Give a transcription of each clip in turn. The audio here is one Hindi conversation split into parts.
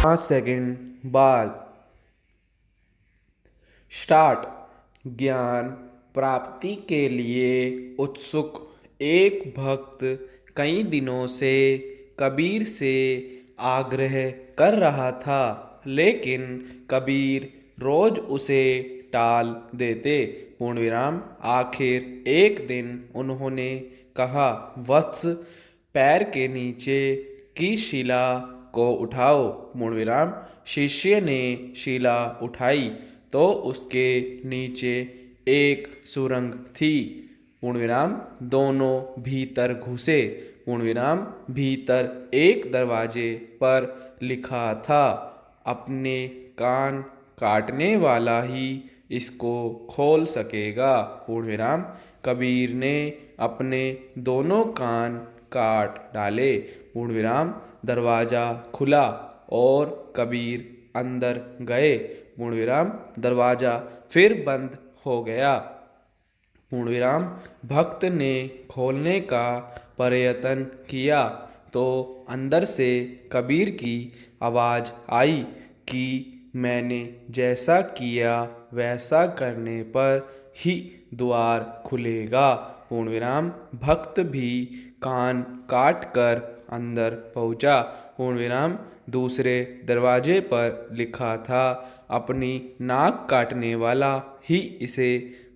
5 सेकंड बाद स्टार्ट। ज्ञान प्राप्ति के लिए उत्सुक एक भक्त कई दिनों से कबीर से आग्रह कर रहा था, लेकिन कबीर रोज उसे टाल देते। पूर्णविराम। आखिर एक दिन उन्होंने कहा, वत्स, पैर के नीचे की शिला को उठाओ। पूर्णविराम। शिष्य ने शिला उठाई तो उसके नीचे एक सुरंग थी। पूर्णविराम। दोनों भीतर घुसे। पूर्णविराम। भीतर एक दरवाजे पर लिखा था, अपने कान काटने वाला ही इसको खोल सकेगा। पूर्णविराम। कबीर ने अपने दोनों कान काट डाले। पूर्णविराम। दरवाजा खुला और कबीर अंदर गए। पूर्णविराम। दरवाजा फिर बंद हो गया। पूर्णविराम। भक्त ने खोलने का प्रयत्न किया तो अंदर से कबीर की आवाज आई कि मैंने जैसा किया वैसा करने पर ही द्वार खुलेगा। पूर्णविराम। भक्त भी कान काट कर अंदर पहुंचा। पूर्णविराम। दूसरे दरवाजे पर लिखा था, अपनी नाक काटने वाला ही इसे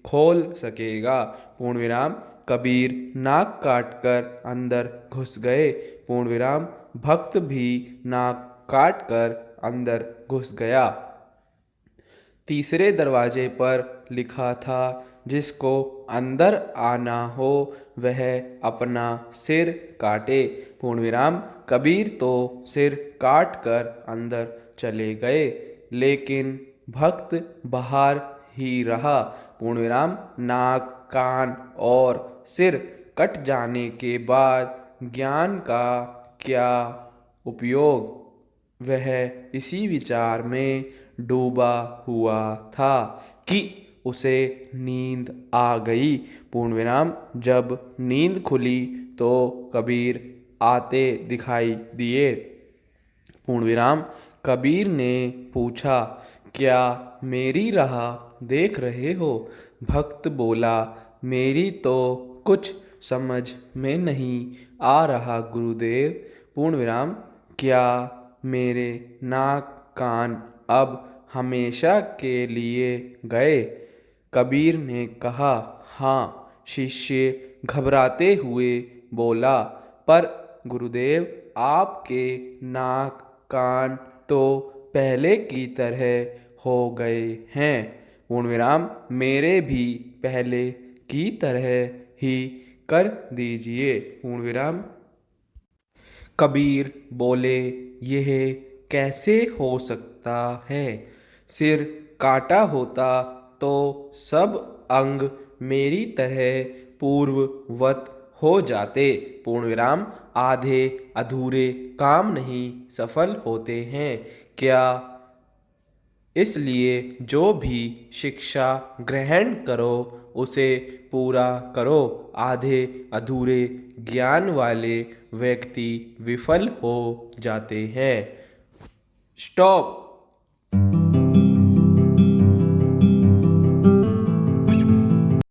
खोल सकेगा। पूर्णविराम। कबीर नाक काटकर अंदर घुस गए। पूर्णविराम। भक्त भी नाक काटकर अंदर घुस गया। तीसरे दरवाजे पर लिखा था, जिसको अंदर आना हो वह अपना सिर काटे। पूर्णविराम। कबीर तो सिर काट कर अंदर चले गए, लेकिन भक्त बाहर ही रहा। पूर्णविराम। नाक, कान और सिर कट जाने के बाद ज्ञान का क्या उपयोग? वह इसी विचार में डूबा हुआ था कि उसे नींद आ गई। पूर्णविराम। जब नींद खुली तो कबीर आते दिखाई दिए। पूर्णविराम। कबीर ने पूछा, क्या मेरी राह देख रहे हो? भक्त बोला, मेरी तो कुछ समझ में नहीं आ रहा गुरुदेव। पूर्णविराम। क्या मेरे नाक कान अब हमेशा के लिए गए? कबीर ने कहा, हाँ। शिष्य घबराते हुए बोला, पर गुरुदेव, आपके नाक कान तो पहले की तरह हो गए हैं। पूर्णविराम। मेरे भी पहले की तरह ही कर दीजिए। पूर्णविराम। कबीर बोले, यह कैसे हो सकता है? सिर काटा होता तो सब अंग मेरी तरह पूर्ववत हो जाते। पूर्णविराम। आधे अधूरे काम नहीं सफल होते हैं क्या? इसलिए जो भी शिक्षा ग्रहण करो उसे पूरा करो। आधे अधूरे ज्ञान वाले व्यक्ति विफल हो जाते हैं। स्टॉप।